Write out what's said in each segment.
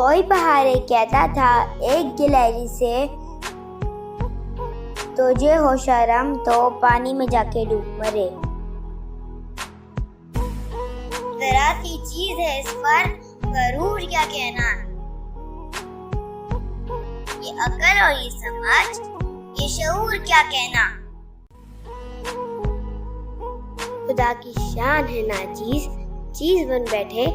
कोई पहाड़ी कहता था एक गिलहरी से, तुझे हो शर्म तो पानी में जाके डूब मरे। जरा सी चीज है इस पर गरूर क्या कहना। ये अकल और ये समझ, ये शऊर क्या कहना। खुदा की शान है नाचीज, चीज बन बैठे।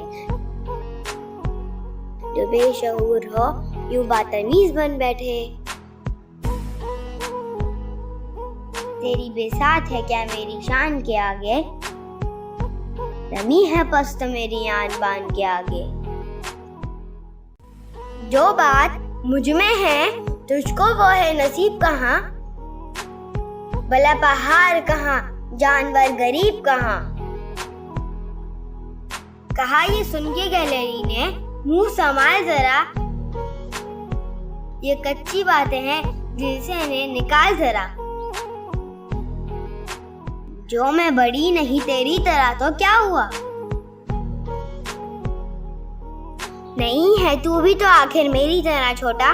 जो बेशऊर हो यूं बदतमीज बन बैठे। तेरी बेसात है क्या मेरी शान के आगे, नमी है पस्त मेरी आन बान के आगे। जो बात मुझ में है तुझको वो है नसीब कहाँ, भला पहाड़ कहाँ जानवर गरीब कहाँ। कहा ये सुन के गिलहरी ने, मुंह संभाल जरा, ये कच्ची बातें हैं दिल से इन्हें निकाल जरा। जो मैं बड़ी नहीं तेरी तरह तो क्या हुआ, नहीं है तू भी तो आखिर मेरी तरह छोटा।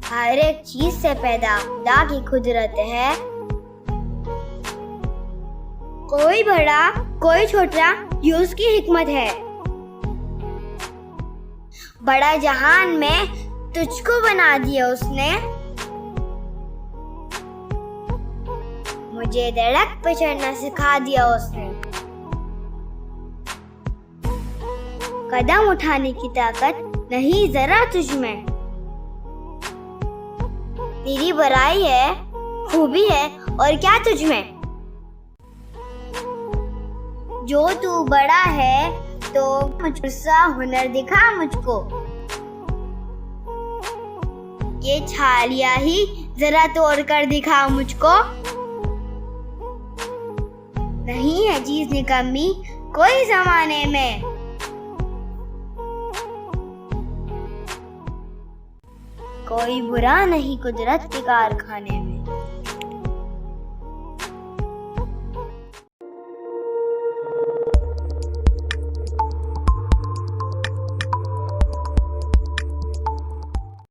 हर एक चीज से पैदा खुदा की कुदरत है, कोई बड़ा कोई छोटा ये उसकी हिकमत है। बड़ा जहान में तुझको बना दिया उसने, मुझे दरख्त पे चढ़ना सिखा दिया उसने। कदम उठाने की ताकत नहीं जरा तुझ में, तेरी बड़ाई है खूबी है और क्या तुझ में। जो तू बड़ा है तो मुझसा हुनर दिखा मुझको, ये छालिया ही जरा तोड़ कर दिखा मुझको। नहीं है चीज निकम्मी कोई जमाने में, कोई बुरा नहीं कुदरत के कारखाने में।